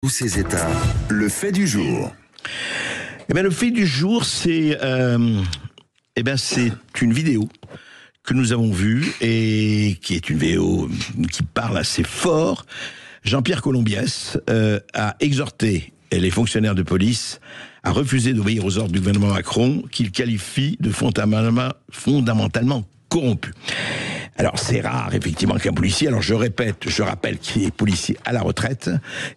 Tous ces états, le fait du jour. Eh bien, le fait du jour, c'est c'est une vidéo que nous avons vue et qui est une vidéo qui parle assez fort. Jean-Pierre Colombiès a exhorté les fonctionnaires de police à refuser d'obéir aux ordres du gouvernement Macron, qu'il qualifie de fondamentalement corrompus. Alors, c'est rare, effectivement, qu'un policier, alors je rappelle qu'il est policier à la retraite,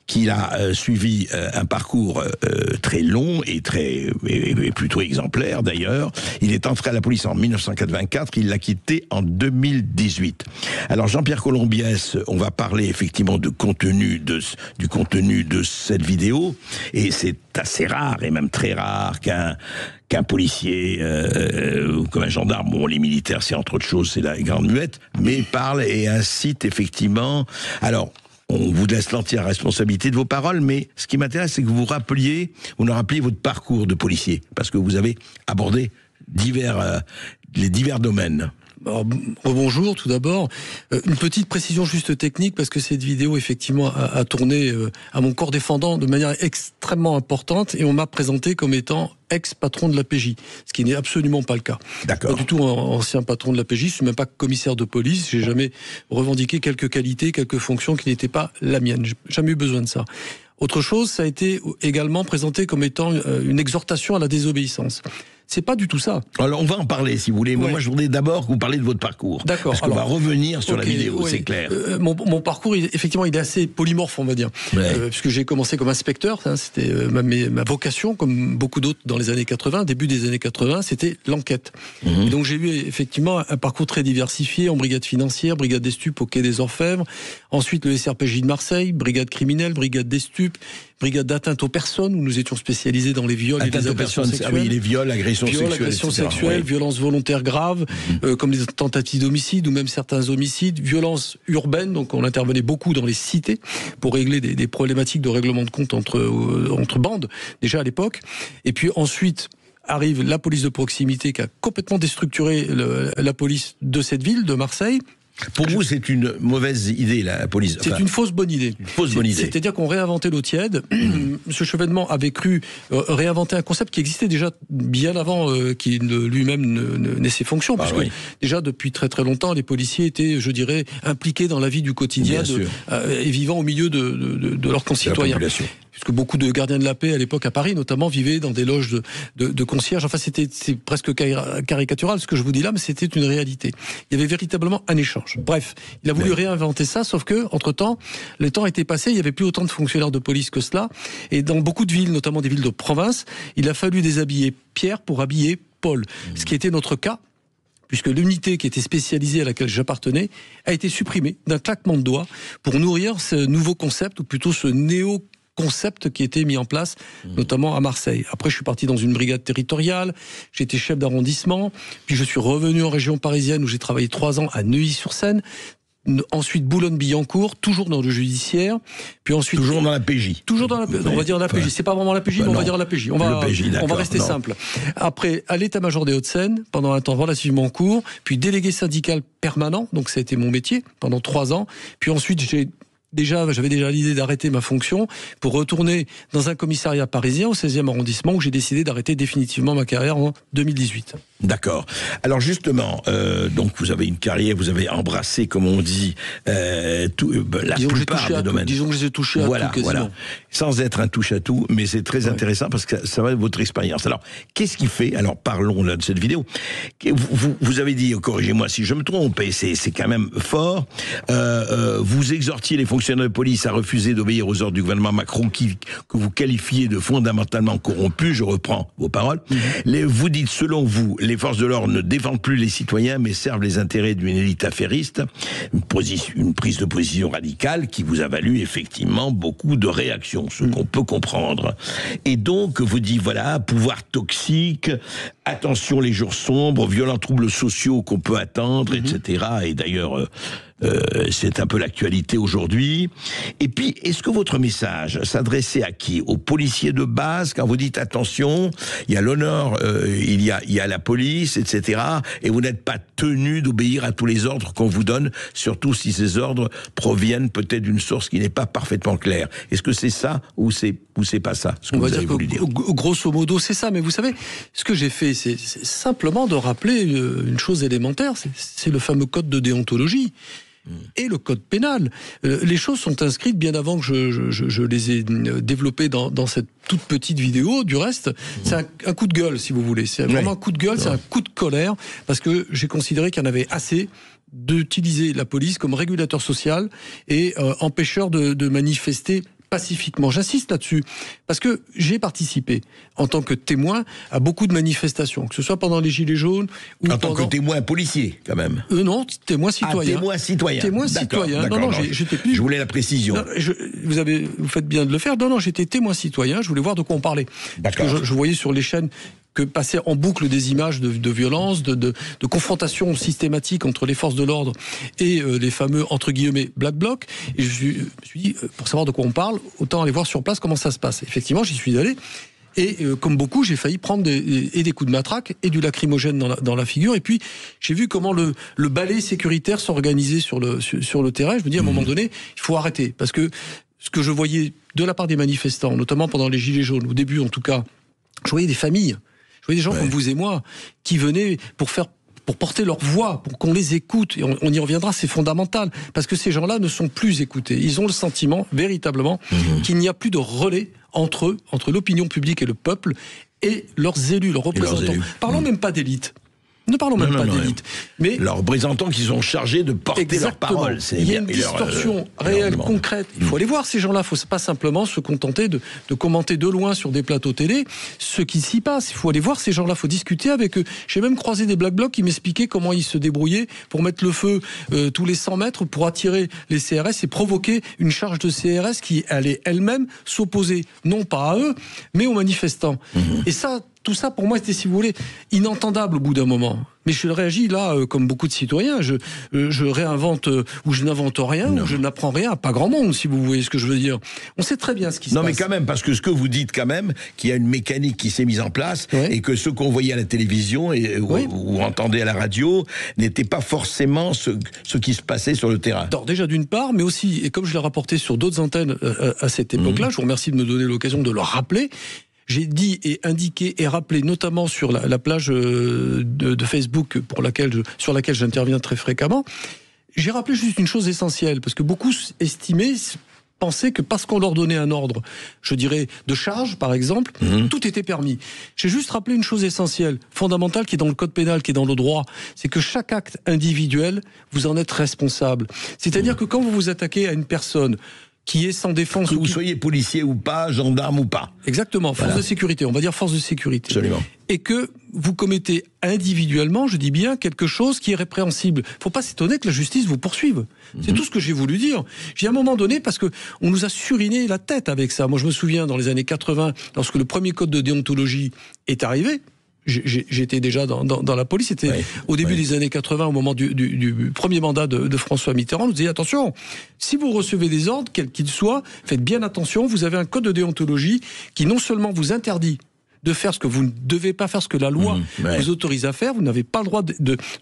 qu'il a suivi un parcours très long et plutôt exemplaire, d'ailleurs. Il est entré à la police en 1984, il l'a quitté en 2018. Alors, Jean-Pierre Colombiès, on va parler, effectivement, du contenu de cette vidéo, et c'est assez rare, et même très rare, qu'un policier, comme un gendarme, bon, les militaires, c'est entre autres choses, c'est la grande muette, mais parle et incite effectivement. Alors, on vous laisse l'entière responsabilité de vos paroles, mais ce qui m'intéresse, c'est que vous nous rappeliez votre parcours de policier, parce que vous avez abordé les divers domaines. Alors, bonjour tout d'abord. Une petite précision juste technique, parce que cette vidéo effectivement a tourné à mon corps défendant de manière extrêmement importante, et on m'a présenté comme étant ex-patron de la PJ, ce qui n'est absolument pas le cas. D'accord. Pas du tout un ancien patron de la PJ, je suis même pas commissaire de police, j'ai jamais revendiqué quelques qualités, quelques fonctions qui n'étaient pas la mienne, j'ai jamais eu besoin de ça. Autre chose, ça a été également présenté comme étant une exhortation à la désobéissance. C'est pas du tout ça. Alors on va en parler si vous voulez. Ouais. Moi je voudrais d'abord que vous parliez de votre parcours. D'accord. Parce qu'on va revenir sur la vidéo, c'est clair. Mon parcours, effectivement, il est assez polymorphe, on va dire. Ouais. Puisque j'ai commencé comme inspecteur, c'était ma vocation, comme beaucoup d'autres dans les années 80, début des années 80, c'était l'enquête. Et donc j'ai eu effectivement un parcours très diversifié en brigade financière, brigade des stupes au Quai des Orfèvres, ensuite le SRPJ de Marseille, brigade criminelle, brigade des stupes, brigade d'atteinte aux personnes, où nous étions spécialisés dans les viols et les agressions sexuelles. Ah oui, les viols, agressions sexuelles, oui. Violences volontaires graves, comme les tentatives d'homicide ou même certains homicides, violences urbaines, donc on intervenait beaucoup dans les cités pour régler des problématiques de règlement de compte entre bandes, déjà à l'époque. Et puis ensuite arrive la police de proximité qui a complètement déstructuré la police de cette ville, de Marseille. Pour vous, c'est une mauvaise idée, la police. C'est une fausse bonne idée. Une fausse bonne idée. C'est-à-dire qu'on réinventait l'eau tiède. Ce Chevènement avait cru réinventer un concept qui existait déjà bien avant qu'il lui-même n'ait ses fonctions. Parce que déjà, depuis très très longtemps, les policiers étaient, je dirais, impliqués dans la vie du quotidien et vivant au milieu de leurs concitoyens. Puisque beaucoup de gardiens de la paix à l'époque à Paris notamment vivaient dans des loges de concierges. Enfin, c'est presque caricatural ce que je vous dis là, mais c'était une réalité. Il y avait véritablement un échange. Bref, il a voulu réinventer ça, sauf que entre-temps, le temps était passé, il n'y avait plus autant de fonctionnaires de police que cela, et dans beaucoup de villes, notamment des villes de province, il a fallu déshabiller Pierre pour habiller Paul, ce qui était notre cas, puisque l'unité qui était spécialisée à laquelle j'appartenais a été supprimée d'un claquement de doigts pour nourrir ce nouveau concept, ou plutôt ce concept qui était mis en place, notamment à Marseille. Après, je suis parti dans une brigade territoriale, j'étais chef d'arrondissement, puis je suis revenu en région parisienne où j'ai travaillé 3 ans à Neuilly-sur-Seine, ensuite Boulogne-Billancourt, toujours dans le judiciaire, puis ensuite... Toujours dans la PJ. Toujours dans la PJ, on va dire la PJ, c'est pas vraiment la PJ, mais on va dire la PJ. On va rester simple. Après, à l'état-major des Hauts-de-Seine, pendant un temps relativement court, puis délégué syndical permanent, donc ça a été mon métier, pendant 3 ans, puis ensuite j'avais déjà l'idée d'arrêter ma fonction pour retourner dans un commissariat parisien au 16e arrondissement où j'ai décidé d'arrêter définitivement ma carrière en 2018. D'accord. Alors justement, donc vous avez une carrière, vous avez embrassé, comme on dit, la plupart des domaines. Disons que j'ai touché à tout quasiment. Voilà. Sans être un touche-à-tout, mais c'est très intéressant parce que ça va de votre expérience. Alors, qu'est-ce qui fait, alors parlons là de cette vidéo, vous avez dit, corrigez-moi si je me trompe, et c'est quand même fort, vous exhortiez les fonctionnaires de police à refuser d'obéir aux ordres du gouvernement Macron que vous qualifiez de fondamentalement corrompus, je reprends vos paroles. Vous dites, selon vous, les forces de l'ordre ne défendent plus les citoyens mais servent les intérêts d'une élite affairiste, une prise de position radicale qui vous a valu effectivement beaucoup de réactions, ce qu'on peut comprendre. Et donc, vous dites, voilà, pouvoir toxique, attention les jours sombres, violents troubles sociaux qu'on peut attendre, etc. Et d'ailleurs... c'est un peu l'actualité aujourd'hui. Et puis, est-ce que votre message s'adressait à qui? Aux policiers de base, quand vous dites attention, il y a l'honneur, il y a la police, etc. Et vous n'êtes pas tenu d'obéir à tous les ordres qu'on vous donne, surtout si ces ordres proviennent peut-être d'une source qui n'est pas parfaitement claire. Est-ce que c'est ça ou c'est pas ça, ce que vous avez voulu dire? Grosso modo, c'est ça. Mais vous savez, ce que j'ai fait, c'est simplement de rappeler une chose élémentaire, c'est le fameux code de déontologie. Et le code pénal. Les choses sont inscrites bien avant que je les ai développées dans cette toute petite vidéo. Du reste, c'est un coup de gueule, si vous voulez. C'est vraiment un coup de gueule, c'est un coup de colère, parce que j'ai considéré qu'il y en avait assez d'utiliser la police comme régulateur social et empêcheur de manifester pacifiquement. J'insiste là-dessus, parce que j'ai participé en tant que témoin à beaucoup de manifestations, que ce soit pendant les Gilets jaunes ou en tant que témoin policier, quand même. Non, témoin citoyen. Témoin citoyen. Témoin citoyen. Non, j'étais plus. Je voulais la précision. Non, vous faites bien de le faire. Non, j'étais témoin citoyen. Je voulais voir de quoi on parlait. Parce que je voyais sur les chaînes que passaient en boucle des images de violence, de confrontation systématique entre les forces de l'ordre et les fameux, entre guillemets, Black Bloc. Et je me suis dit, pour savoir de quoi on parle, autant aller voir sur place comment ça se passe. Effectivement, j'y suis allé. Et comme beaucoup, j'ai failli prendre des coups de matraque et du lacrymogène dans la figure. Et puis, j'ai vu comment le balai sécuritaire s'organisait sur le terrain. Je me dis, à un moment donné, il faut arrêter. Parce que ce que je voyais de la part des manifestants, notamment pendant les Gilets jaunes, au début en tout cas, je voyais des familles. Je voyais des gens comme vous et moi qui venaient pour porter leur voix, pour qu'on les écoute. Et on y reviendra, c'est fondamental. Parce que ces gens-là ne sont plus écoutés. Ils ont le sentiment, véritablement, qu'il n'y a plus de relais entre l'opinion publique et le peuple et leurs élus, leurs représentants. Parlons même pas d'élite. Ne parlons même pas d'élite. Mais leurs représentants qui sont chargés de porter leurs paroles. Il y a une distorsion réelle, concrète. Il faut aller voir ces gens-là. Il ne faut pas simplement se contenter de commenter de loin sur des plateaux télé ce qui s'y passe. Il faut aller voir ces gens-là. Il faut discuter avec eux. J'ai même croisé des Black Blocs qui m'expliquaient comment ils se débrouillaient pour mettre le feu tous les 100 mètres pour attirer les CRS et provoquer une charge de CRS qui allait elle-même s'opposer, non pas à eux, mais aux manifestants. Et ça, tout ça, pour moi, c'était, si vous voulez, inentendable au bout d'un moment. Mais je réagis là, comme beaucoup de citoyens. Je réinvente, ou je n'invente rien, ou je n'apprends rien à pas grand monde, si vous voyez ce que je veux dire. On sait très bien ce qui se passe. Non, mais quand même, parce que ce que vous dites quand même, qu'il y a une mécanique qui s'est mise en place, et que ce qu'on voyait à la télévision ou entendait à la radio n'était pas forcément ce qui se passait sur le terrain. Alors, déjà d'une part, mais aussi, et comme je l'ai rapporté sur d'autres antennes à cette époque-là, je vous remercie de me donner l'occasion de le rappeler. J'ai dit et indiqué et rappelé, notamment sur la plage de Facebook sur laquelle j'interviens très fréquemment, j'ai rappelé juste une chose essentielle, parce que beaucoup pensaient que parce qu'on leur donnait un ordre, je dirais, de charge, par exemple, tout était permis. J'ai juste rappelé une chose essentielle, fondamentale, qui est dans le code pénal, qui est dans le droit, c'est que chaque acte individuel, vous en êtes responsable. C'est-à-dire que quand vous vous attaquez à une personne qui est sans défense... Que vous soyez policier ou pas, gendarme ou pas. Exactement, force de sécurité, on va dire force de sécurité. Absolument. Et que vous commettez individuellement, je dis bien, quelque chose qui est répréhensible. Il ne faut pas s'étonner que la justice vous poursuive. C'est tout ce que j'ai voulu dire. J'ai à un moment donné, parce qu'on nous a suriné la tête avec ça. Moi, je me souviens, dans les années 80, lorsque le premier code de déontologie est arrivé, j'étais déjà dans la police, c'était au début des années 80, au moment du premier mandat de François Mitterrand. On nous disait, attention, si vous recevez des ordres, quels qu'ils soient, faites bien attention, vous avez un code de déontologie qui non seulement vous interdit de faire ce que vous ne devez pas faire, ce que la loi vous autorise à faire, vous n'avez pas le droit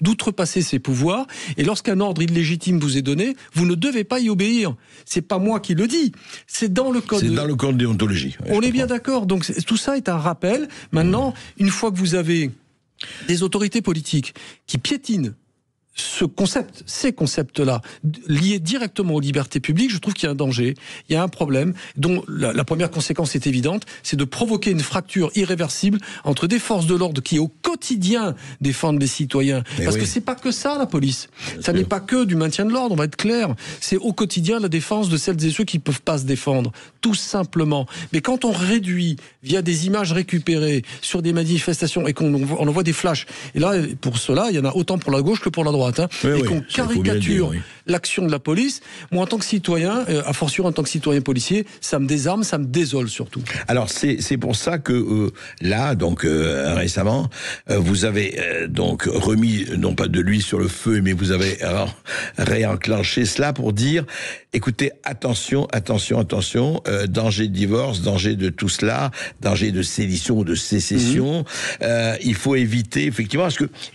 d'outrepasser ses pouvoirs, et lorsqu'un ordre illégitime vous est donné, vous ne devez pas y obéir. C'est pas moi qui le dis, c'est dans le code. C'est dans le code de déontologie. On est bien d'accord, donc tout ça est un rappel. Maintenant, une fois que vous avez des autorités politiques qui piétinent ces concepts-là, liés directement aux libertés publiques, je trouve qu'il y a un danger, il y a un problème, dont la première conséquence est évidente, c'est de provoquer une fracture irréversible entre des forces de l'ordre qui, au quotidien, défendent les citoyens. Parce que c'est pas que ça, la police. Ça n'est pas que du maintien de l'ordre, on va être clair. C'est au quotidien la défense de celles et ceux qui ne peuvent pas se défendre. Tout simplement. Mais quand on réduit, via des images récupérées sur des manifestations, et qu'on envoie des flashs, et là, pour cela, il y en a autant pour la gauche que pour la droite. droite, hein, et qu'on caricature l'action de la police. Moi, en tant que citoyen, a fortiori en tant que citoyen policier, ça me désarme, ça me désole surtout. Alors c'est pour ça que là, donc récemment, vous avez donc remis non pas de l'huile sur le feu, mais vous avez réenclenché cela pour dire, écoutez, attention, danger de divorce, danger de tout cela, danger de sédition ou de sécession. Il faut éviter effectivement.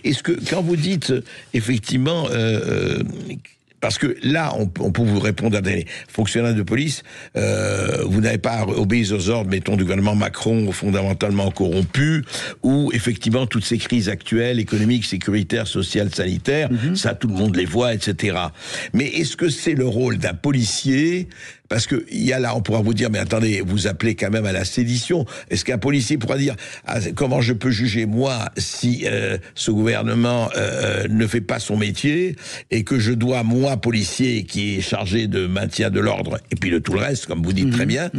Est-ce que quand vous dites effectivement parce que là, on peut vous répondre à des fonctionnaires de police, vous n'avez pas obéi aux ordres, mettons, du gouvernement Macron, fondamentalement corrompu, ou effectivement toutes ces crises actuelles, économiques, sécuritaires, sociales, sanitaires, ça tout le monde les voit, etc. Mais est-ce que c'est le rôle d'un policier? Parce que il y a là, on pourra vous dire, mais attendez, vous appelez quand même à la sédition. Est-ce qu'un policier pourra dire, comment je peux juger moi si ce gouvernement ne fait pas son métier et que je dois, moi, policier qui est chargé de maintien de l'ordre et puis de tout le reste, comme vous dites très bien,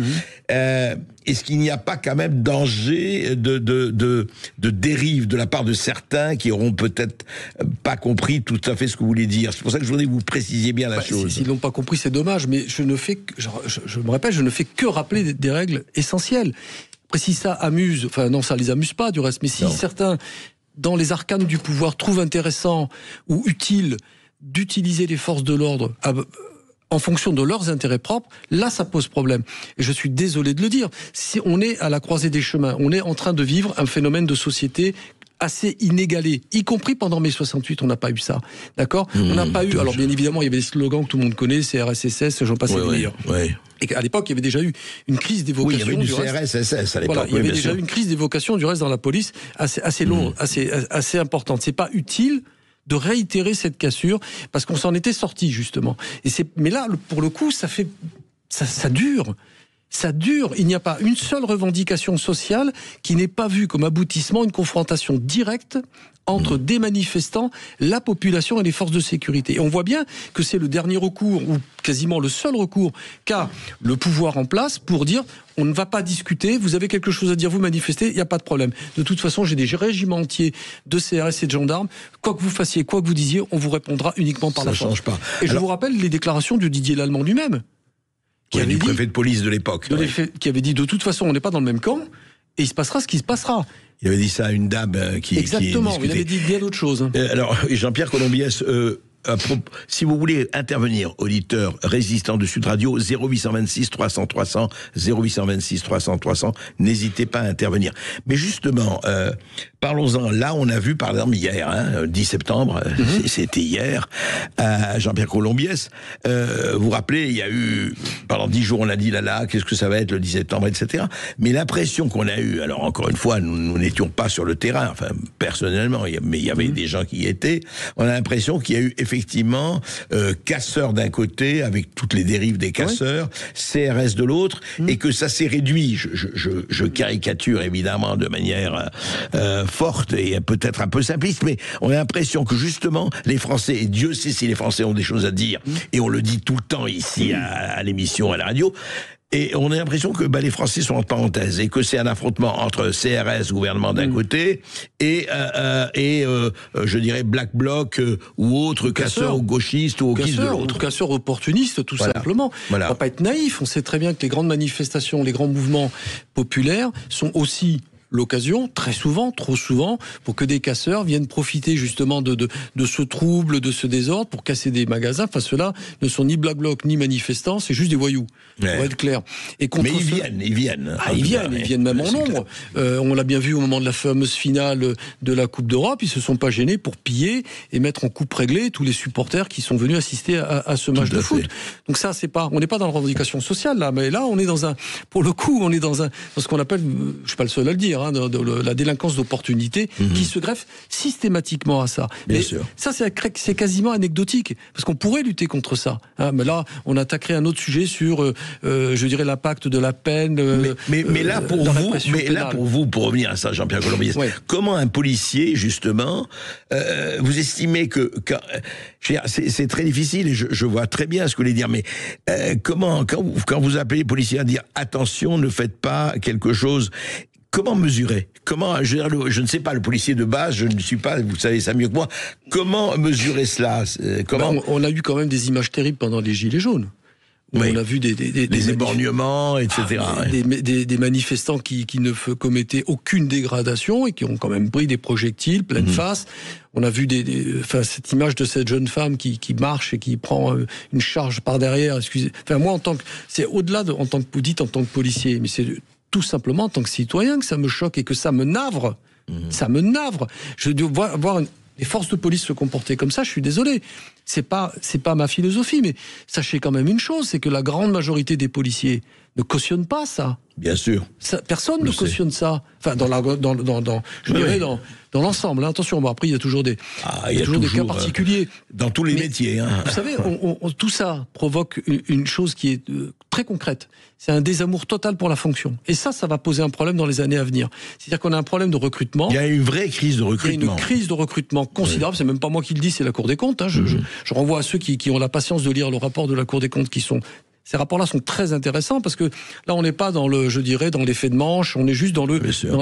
est-ce qu'il n'y a pas quand même danger de dérive de la part de certains qui auront peut-être pas compris tout à fait ce que vous voulez dire? C'est pour ça que je voudrais que vous précisiez bien la chose. S'ils n'ont pas compris, c'est dommage, mais je me répète, je ne fais que rappeler des règles essentielles. Après, si ça amuse, enfin non, ça les amuse pas du reste, mais si certains, dans les arcanes du pouvoir, trouvent intéressant ou utile d'utiliser les forces de l'ordre en fonction de leurs intérêts propres, là ça pose problème. Et je suis désolé de le dire, si on est à la croisée des chemins, on est en train de vivre un phénomène de société assez inégalé, y compris pendant mai 68, on n'a pas eu ça, d'accord? On n'a pas eu, alors bien évidemment, il y avait des slogans que tout le monde connaît, CRSSS, j'en passe les meilleurs. Et qu'à l'époque, il y avait déjà eu une crise d'évocation. Oui, il y avait du CRSSS à l'époque. Voilà, il y avait déjà eu une crise d'évocation du reste dans la police assez lourde, assez importante. C'est pas utile de réitérer cette cassure, parce qu'on s'en était sorti, justement. Mais là, pour le coup, ça dure. Ça dure. Il n'y a pas une seule revendication sociale qui n'ait pas vu comme aboutissement une confrontation directe entre des manifestants, la population et les forces de sécurité. Et on voit bien que c'est le dernier recours, ou quasiment le seul recours qu'a le pouvoir en place pour dire on ne va pas discuter, vous avez quelque chose à dire, vous manifestez, il n'y a pas de problème. De toute façon, j'ai des régiments entiers de CRS et de gendarmes, quoi que vous fassiez, quoi que vous disiez, on vous répondra uniquement par la force. Ça ne change pas. Et je vous rappelle les déclarations de Didier Lallemand lui-même, du préfet de police de l'époque. Qui avait dit de toute façon, on n'est pas dans le même camp, et il se passera ce qui se passera. Il avait dit ça à une dame qui Exactement, il avait dit bien d'autres choses. Alors, Jean-Pierre Colombiès, si vous voulez intervenir, auditeur résistant de Sud Radio, 0826 300 300, 0826 300 300, n'hésitez pas à intervenir. Mais justement, parlons-en. Là, on a vu, par exemple, hier, 10 septembre, c'était hier, Jean-Pierre Colombiès, vous vous rappelez, il y a eu, pendant 10 jours, on a dit, qu'est-ce que ça va être le 10 septembre, etc. Mais l'impression qu'on a eue, alors encore une fois, nous n'étions pas sur le terrain, enfin, personnellement, mais il y avait des gens qui y étaient, on a l'impression qu'il y a eu effectivement casseurs d'un côté, avec toutes les dérives des casseurs, CRS de l'autre, et que ça s'est réduit, je caricature évidemment de manière forte et peut-être un peu simpliste, mais on a l'impression que justement les Français, et Dieu sait si les Français ont des choses à dire, et on le dit tout le temps ici à l'émission, à la radio, et on a l'impression que les Français sont en parenthèse et que c'est un affrontement entre CRS, gouvernement d'un côté, et je dirais Black Bloc ou autres casseurs ou gauchistes ou wokistes de l'autre. Ou casseurs opportunistes, tout simplement. On ne va pas être naïf. On sait très bien que les grandes manifestations, les grands mouvements populaires sont aussi l'occasion, très souvent, trop souvent, pour que des casseurs viennent profiter justement de ce trouble, de ce désordre, pour casser des magasins. Enfin, ceux-là ne sont ni Black Bloc, ni manifestants, c'est juste des voyous, pour être clair. Et mais ils viennent. Ils viennent même en nombre. On l'a bien vu au moment de la fameuse finale de la Coupe d'Europe, ils se sont pas gênés pour piller et mettre en coupe réglée tous les supporters qui sont venus assister à ce match de foot. Donc ça, on n'est pas dans la revendication sociale, là, mais là, on est dans dans ce qu'on appelle, je suis pas le seul à le dire, de la délinquance d'opportunité qui se greffe systématiquement à ça. Bien sûr. Ça, c'est quasiment anecdotique, parce qu'on pourrait lutter contre ça. Mais là, on attaquerait un autre sujet sur, je dirais, l'impact de la peine. Mais là, pour vous, pour revenir à ça, Jean-Pierre Colombiès, comment un policier, justement, vous estimez que c'est très difficile, et je vois très bien ce que vous voulez dire, mais comment, quand vous appelez les policiers à dire attention, ne faites pas quelque chose. comment mesurer? Comment, je ne sais pas, le policier de base, je ne suis pas, vous savez ça mieux que moi. Comment mesurer cela? Comment... On a eu quand même des images terribles pendant les Gilets jaunes. Oui. On a vu des éborgnements, etc. Des manifestants qui ne commettaient aucune dégradation et qui ont quand même pris des projectiles pleine face. On a vu cette image de cette jeune femme qui marche et qui prend une charge par derrière. Excusez. Enfin, moi, c'est au-delà en tant que vous dites, en tant que policier, mais c'est tout simplement en tant que citoyen que ça me choque et que ça me navre. Ça me navre. Je dois voir les forces de police se comporter comme ça, je suis désolé. C'est pas ma philosophie, mais sachez quand même une chose, c'est que la grande majorité des policiers ne cautionnent pas ça. Bien sûr. Personne ne cautionne ça. Enfin, dans l'ensemble. Hein. Attention, bon, après, il y a toujours des cas particuliers. Dans tous les métiers. Hein. Vous savez, tout ça provoque une chose qui est très concrète. C'est un désamour total pour la fonction. Et ça va poser un problème dans les années à venir. C'est-à-dire qu'on a un problème de recrutement. Il y a une vraie crise de recrutement. Il y a une crise de recrutement considérable. Oui. C'est même pas moi qui le dis, c'est la Cour des comptes. Hein. Je renvoie à ceux qui ont la patience de lire le rapport de la Cour des comptes Ces rapports-là sont très intéressants parce que là, on n'est pas dans dans l'effet de manche, on est juste dans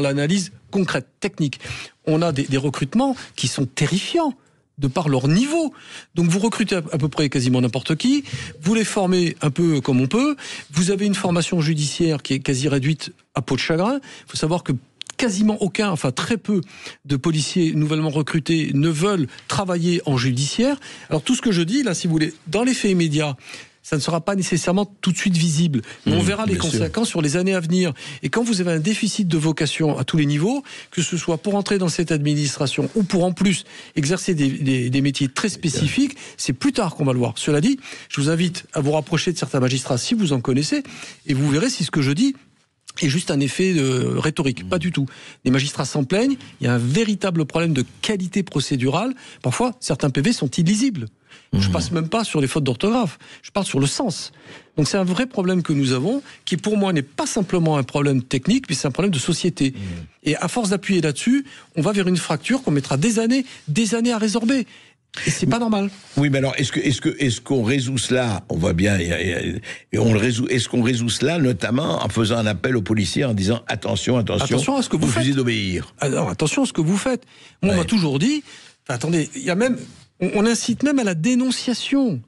l'analyse concrète, technique. On a des recrutements qui sont terrifiants de par leur niveau. Donc vous recrutez à peu près quasiment n'importe qui, vous les formez un peu comme on peut, vous avez une formation judiciaire qui est quasi réduite à peau de chagrin. Il faut savoir que quasiment aucun, enfin très peu de policiers nouvellement recrutés ne veulent travailler en judiciaire. Alors tout ce que je dis, là, si vous voulez, dans les faits immédiats, ça ne sera pas nécessairement tout de suite visible. Mais on verra les conséquences sur les années à venir. Et quand vous avez un déficit de vocation à tous les niveaux, que ce soit pour entrer dans cette administration ou pour en plus exercer des métiers très spécifiques, c'est plus tard qu'on va le voir. Cela dit, je vous invite à vous rapprocher de certains magistrats si vous en connaissez, et vous verrez si ce que je dis est juste un effet rhétorique. Pas du tout. Les magistrats s'en plaignent, il y a un véritable problème de qualité procédurale. Parfois, certains PV sont illisibles. Je passe même pas sur les fautes d'orthographe, je parle sur le sens. Donc c'est un vrai problème que nous avons, qui pour moi n'est pas simplement un problème technique, mais c'est un problème de société. Et à force d'appuyer là-dessus, on va vers une fracture qu'on mettra des années à résorber. Et c'est pas normal. Oui, mais alors est-ce qu'on résout cela? On voit bien, est-ce qu'on résout cela notamment en faisant un appel aux policiers en disant attention à ce que vous faites, d'obéir. Alors attention à ce que vous faites. Moi, on m'a toujours dit. Attendez, il y a même. On incite même à la dénonciation.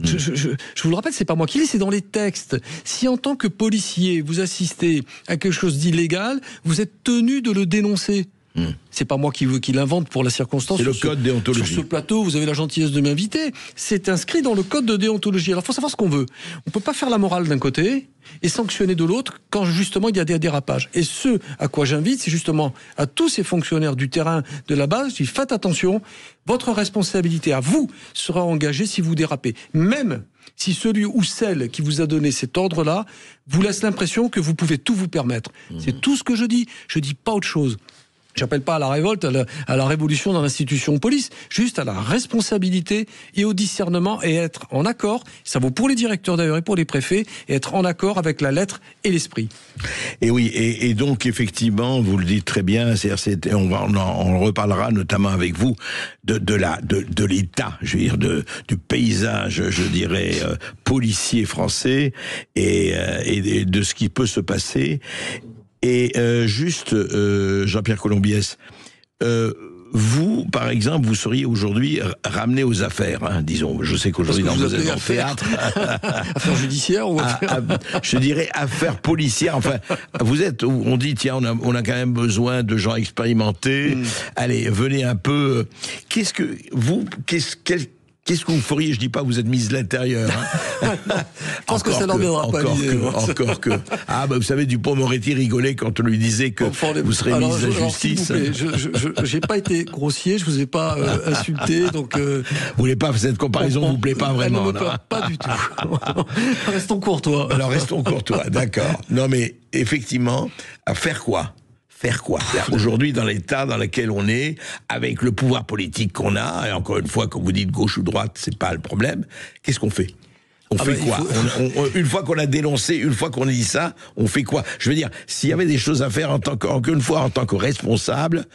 Je vous le rappelle, c'est pas moi qui lis, c'est dans les textes. Si en tant que policier, vous assistez à quelque chose d'illégal, vous êtes tenu de le dénoncer. C'est pas moi qui l'invente pour la circonstance. C'est le code déontologie. Sur ce plateau, vous avez la gentillesse de m'inviter. C'est inscrit dans le code de déontologie. Alors, il faut savoir ce qu'on veut. On peut pas faire la morale d'un côté et sanctionner de l'autre quand justement il y a des dérapages. Et ce à quoi j'invite, c'est justement à tous ces fonctionnaires du terrain, de la base, je dis faites attention, votre responsabilité à vous sera engagée si vous dérapez. Même si celui ou celle qui vous a donné cet ordre-là vous laisse l'impression que vous pouvez tout vous permettre. C'est tout ce que je dis pas autre chose. J'appelle pas à la révolte, à la révolution dans l'institution police, juste à la responsabilité et au discernement et être en accord, ça vaut pour les directeurs d'ailleurs et pour les préfets, et être en accord avec la lettre et l'esprit. Et oui, et donc effectivement, vous le dites très bien, on en reparlera notamment avec vous de l'état, je veux dire, du paysage, je dirais, policier français et de ce qui peut se passer. Et Jean-Pierre Colombiès, vous, par exemple, vous seriez aujourd'hui ramené aux affaires, hein, disons. Je sais qu'aujourd'hui, vous êtes en théâtre. Affaires judiciaires ou je dirais affaires policières. Enfin, on dit, tiens, on a quand même besoin de gens expérimentés. Allez, venez un peu. Qu'est-ce que vous feriez? Je dis pas, vous êtes ministre de l'Intérieur. Hein. Je pense que ça n'en viendra pas. Encore que. Ah, vous savez, Dupond-Moretti rigolait quand on lui disait que vous serez ministre de la Justice. J'ai pas été grossier, je vous ai pas insulté, donc. Vous voulez pas, cette comparaison vous plaît pas vraiment? Elle ne me plaît pas du tout. Restons courtois. Alors restons courtois, d'accord. Non, mais effectivement, à faire quoi? Aujourd'hui, dans l'état dans lequel on est, avec le pouvoir politique qu'on a, et encore une fois, quand vous dites gauche ou droite, c'est pas le problème, qu'est-ce qu'on fait? On fait quoi? Une fois qu'on a dénoncé, une fois qu'on a dit ça, on fait quoi? Je veux dire, s'il y avait des choses à faire en tant que responsable,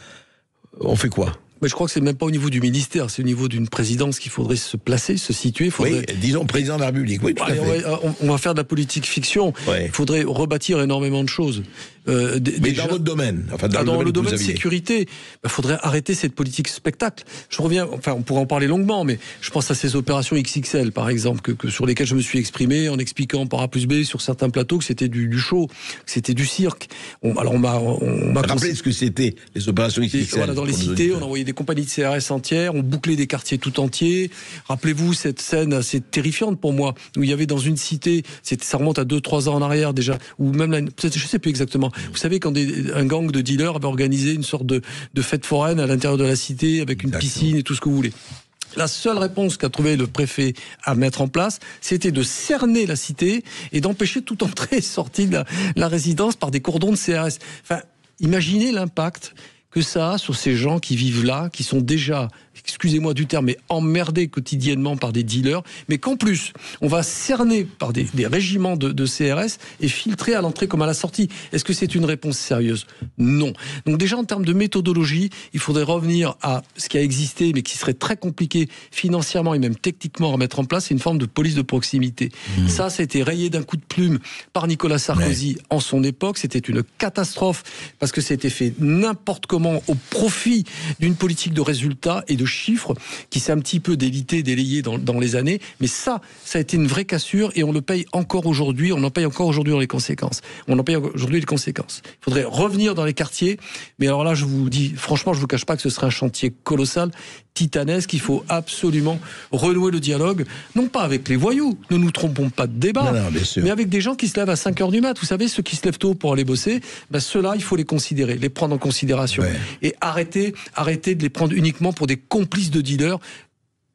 on fait quoi? Mais je crois que c'est même pas au niveau du ministère, c'est au niveau d'une présidence qu'il faudrait se placer, se situer. Oui, disons président de la République. Oui, tout à fait. On va faire de la politique fiction. Ouais. Il faudrait rebâtir énormément de choses. Mais dans votre domaine, dans le domaine sécurité, il faudrait arrêter cette politique spectacle. Je reviens, on pourrait en parler longuement, mais je pense à ces opérations XXL, par exemple, sur lesquelles je me suis exprimé en expliquant par A plus B sur certains plateaux que c'était du show, que c'était du cirque. Alors on m'a rappelez ce que c'était les opérations XXL. Voilà, dans les cités, on a envoyé des compagnies de CRS entières, on bouclait des quartiers tout entiers. Rappelez-vous cette scène assez terrifiante pour moi, où il y avait dans une cité, ça remonte à 2-3 ans en arrière déjà, ou même peut-être, je sais plus exactement. Vous savez, quand un gang de dealers avait organisé une sorte de fête foraine à l'intérieur de la cité avec une piscine et tout ce que vous voulez. La seule réponse qu'a trouvé le préfet à mettre en place, c'était de cerner la cité et d'empêcher toute entrée et sortie de la résidence par des cordons de CRS. Enfin, imaginez l'impact que ça a sur ces gens qui vivent là, qui sont déjà, excusez-moi du terme, mais emmerdés quotidiennement par des dealers, mais qu'en plus, on va cerner par des régiments de CRS et filtrer à l'entrée comme à la sortie. Est-ce que c'est une réponse sérieuse? Non. Donc déjà, en termes de méthodologie, il faudrait revenir à ce qui a existé, mais qui serait très compliqué financièrement et même techniquement à mettre en place, c'est une forme de police de proximité. Ça a été rayé d'un coup de plume par Nicolas Sarkozy en son époque. C'était une catastrophe parce que c'était fait n'importe comment au profit d'une politique de résultats et de chiffres qui s'est un petit peu délayée dans les années. Mais ça a été une vraie cassure et on le paye encore aujourd'hui. On en paye encore aujourd'hui les conséquences. Il faudrait revenir dans les quartiers. Mais alors là, je vous dis, franchement, je vous cache pas que ce serait un chantier colossal, titanesque. Il faut absolument renouer le dialogue, non pas avec les voyous, ne nous trompons pas de débat, mais avec des gens qui se lèvent à 5h du mat. Vous savez, ceux qui se lèvent tôt pour aller bosser, ceux-là, il faut les considérer, les prendre en considération. Et arrêter de les prendre uniquement pour des complices de dealers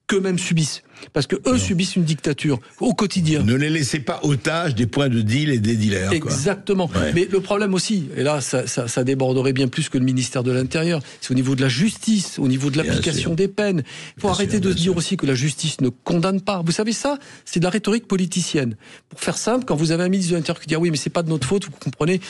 qu'eux-mêmes subissent. Parce que eux subissent une dictature au quotidien. Ne les laissez pas otages des points de deal et des dealers. Exactement. Ouais. Mais le problème aussi, et là ça déborderait bien plus que le ministère de l'Intérieur, c'est au niveau de la justice, au niveau de l'application des peines. Il faut arrêter de se dire aussi que la justice ne condamne pas. Vous savez ça, c'est de la rhétorique politicienne. Pour faire simple, quand vous avez un ministre de l'Intérieur qui dit oui mais c'est pas de notre faute, vous comprenez,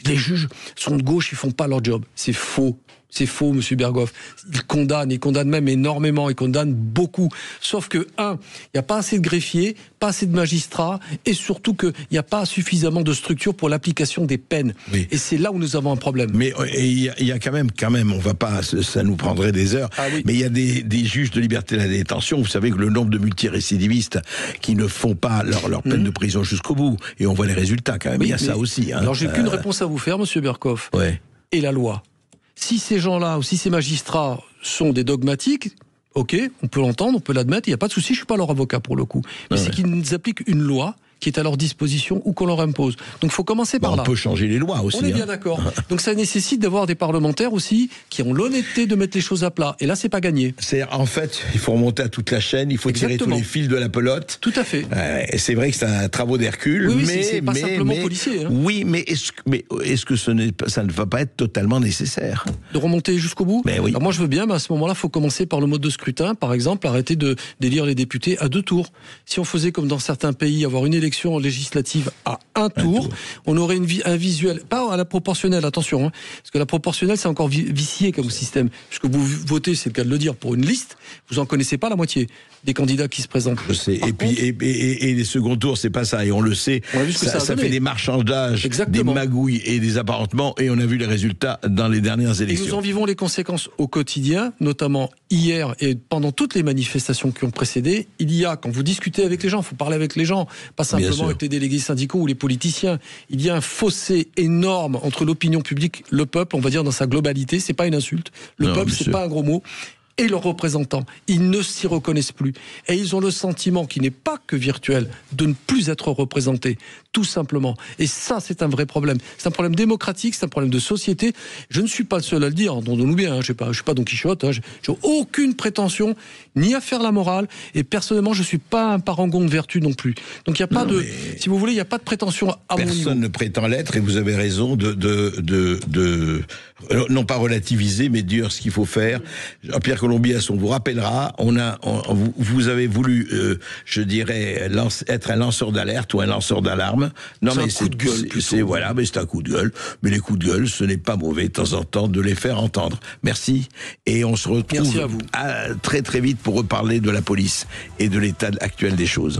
les juges sont de gauche, ils font pas leur job. C'est faux. C'est faux, monsieur Berghoff. Il condamne même énormément, il condamne beaucoup. Sauf que, il n'y a pas assez de greffiers, pas assez de magistrats, et surtout qu'il n'y a pas suffisamment de structures pour l'application des peines. Oui. Et c'est là où nous avons un problème. Mais il y a quand même, on va pas, ça nous prendrait des heures, mais il y a des juges de liberté de la détention, vous savez que le nombre de multirécidivistes qui ne font pas leur peine de prison jusqu'au bout, et on voit les résultats quand même, il y a ça aussi. Alors j'ai qu'une réponse à vous faire, monsieur Berghoff. Et la loi. Si ces gens-là ou si ces magistrats sont des dogmatiques, ok, on peut l'entendre, on peut l'admettre, il n'y a pas de souci, je ne suis pas leur avocat pour le coup. Mais c'est qu'ils nous appliquent une loi qui est à leur disposition ou qu'on leur impose. Donc il faut commencer par là. On peut changer les lois aussi. On est bien d'accord. Donc ça nécessite d'avoir des parlementaires aussi qui ont l'honnêteté de mettre les choses à plat. Et là, c'est pas gagné. En fait, il faut remonter à toute la chaîne, il faut tirer tous les fils de la pelote. Tout à fait. Et c'est vrai que c'est un travail d'Hercule. Oui, mais c'est pas simplement policier. Hein. Oui, mais est-ce que ça ne va pas être totalement nécessaire de remonter jusqu'au bout? Oui. Alors moi, je veux bien, mais à ce moment-là, il faut commencer par le mode de scrutin. Par exemple, arrêter d'élire les députés à 2 tours. Si on faisait comme dans certains pays, avoir une élection législative à un tour, on aurait un visuel, pas à la proportionnelle, attention, parce que la proportionnelle c'est encore vicié comme système, puisque vous votez, c'est le cas de le dire, pour une liste, vous en connaissez pas la moitié des candidats qui se présentent. Je sais. Et les seconds tours, c'est pas ça, et on le sait, ça fait des marchandages, des magouilles et des apparentements, et on a vu les résultats dans les dernières élections. Et nous en vivons les conséquences au quotidien, notamment hier et pendant toutes les manifestations qui ont précédé. Il y a, quand vous discutez avec les gens, il faut parler avec les gens, pas simplement avec les délégués syndicaux ou les politiciens. Il y a un fossé énorme entre l'opinion publique, le peuple, on va dire dans sa globalité, c'est pas une insulte. Le peuple, c'est pas un gros mot. Et leurs représentants, ils ne s'y reconnaissent plus. Et ils ont le sentiment, qui n'est pas que virtuel, de ne plus être représentés, tout simplement. Et ça, c'est un vrai problème. C'est un problème démocratique, c'est un problème de société. Je ne suis pas le seul à le dire, entendons-nous bien, je ne suis pas Don Quichotte, j'ai aucune prétention, ni à faire la morale, et personnellement, je ne suis pas un parangon de vertu non plus. Donc il n'y a pas si vous voulez, il n'y a pas de prétention à mon niveau. Personne ne prétend l'être, et vous avez raison de non pas relativiser, mais dire ce qu'il faut faire. Pierre Colombias, on vous rappellera, vous avez voulu, je dirais, être un lanceur d'alerte ou un lanceur d'alarme. Non, mais c'est un coup de gueule. Voilà, mais c'est un coup de gueule. Mais les coups de gueule, ce n'est pas mauvais de temps en temps de les faire entendre. Merci. Et on se retrouve Merci à vous. Très très vite pour reparler de la police et de l'état actuel des choses.